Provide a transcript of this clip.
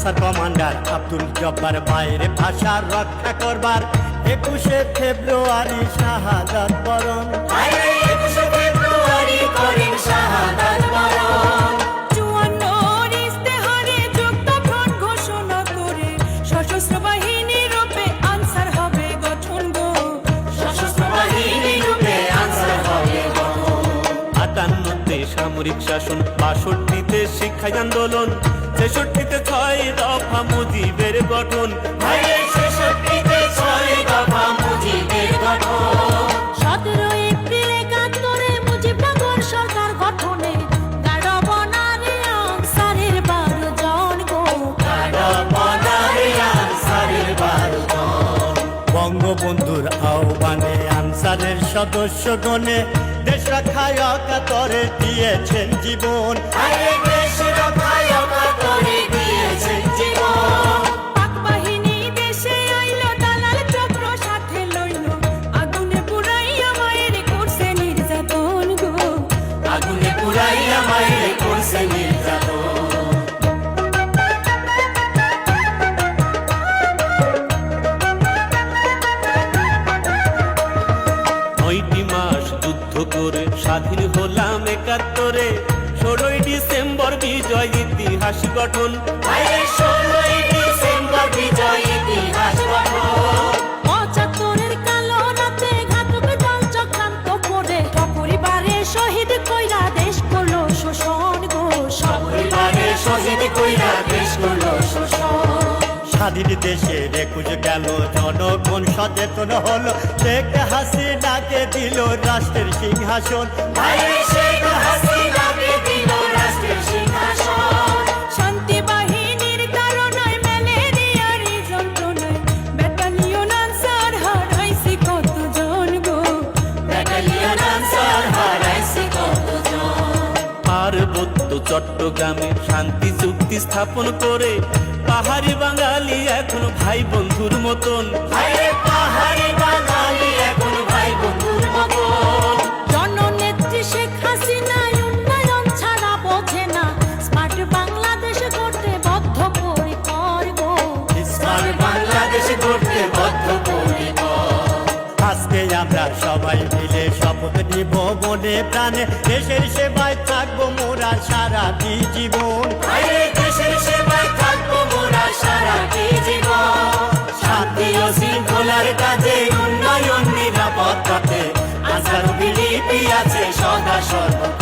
Answer commander Abdul Jabbar বাইরে ভাষা রক্ষা করবার 21শে ফেব্রুয়ারি শাহাদাত বরণ। 21শে ফেব্রুয়ারি করেন শাহাদাত বরণ। 54 ইস্তেহারে যুদ্ধফ্রন্ট ঘোষণা করে সশস্ত্র বাহিনী রূপে আনসার হবে গঠন গো। সশস্ত্র বাহিনী রূপে আনসার হবে গঠন। 58তে সামরিক শাসন, 62তে শিক্ষা আন্দোলন, 63তে 6 দফা মুজিবের গঠন। 63তে 6 দফা মুজিবের গঠন। 17 এপ্রিল 71-এ মুজিবনগর সরকার গঠনে গাড়বনারে আনসারের 12 জন গো। গাড়বনারে আনসারের 12 জন। বঙ্গবন্ধুর আহ্বানে আনসারের সদস্যগণে দেশ রক্ষায় অকাতরে দিয়েছেন জীবন। দেশ রক্ষায় অকাতরে দিয়েছেন জীবন। পাক বাহিনী দেশে আইলো, দালাল চক্র সাথে লইল, আগুনে পুড়াইয়া মায়ের করছে নির্যাতন গো। আগুনে পুড়াইয়া মায়ের করছে নির্যাতন। 9টি মাস যুদ্ধ করে স্বাধীন হলাম 71-এ, 16ই ডিসেম্বর বিজয় ইতিহাস গঠন। 16ই ডিসেম্বর বিজয় ইতিহাস গঠন। 75-এর কালো রাতে ঘাতক দল চক্রান্ত করে সপরিবারে শহীদ কইরা দেশ করলো শোষণ গো। সপরিবারে শহীদ কইরা দেশ করলো শোষণ। স্বাধীন দেশের 21 গেল, জনগণ সচেতন হলো, শেখ হাসিনাকে দিল রাষ্ট্রের সিংহাসন। শেখ হাসিনাকে দিল রাষ্ট্রের সিংহাসন। শান্তি বাহিনীর তাড়নায় ম্যালেরিয়ার যন্ত্রণায় ব্যাটালিয়ন আনসার হারাইছি কতজন গো। ব্যাটালিয়ন আনসার হারাইছে কতজন। পার্বত্য চট্টগ্রামে শান্তি চুক্তি স্থাপন করে পাহাড়ি বাঙালি এখন ভাই বন্ধুর মতন। পাহাড়ি বাঙালি এখন ভাই বন্ধুর মতন। জননেত্রী শেখ হাসিনা উন্নয়ন ছাড়া বোঝে না, স্মার্ট বাংলাদেশ করতে বদ্ধপরিকর গো। স্মার্ট বাংলাদেশ করতে বদ্ধপরিকর। আজকে আমরা সবাই মিলে শপথ নিব মনে প্রাণে, দেশের সেবায় থাকবো মোরা সারাটি জীবন। দেশের সেবায় থাকবো মোরা সারাটি জীবন। শান্তি ও শৃঙ্খলার কাজে, উন্নয়ন নিরাপত্তাতে আনসার বিলিপি আছে সদা সর্বদা।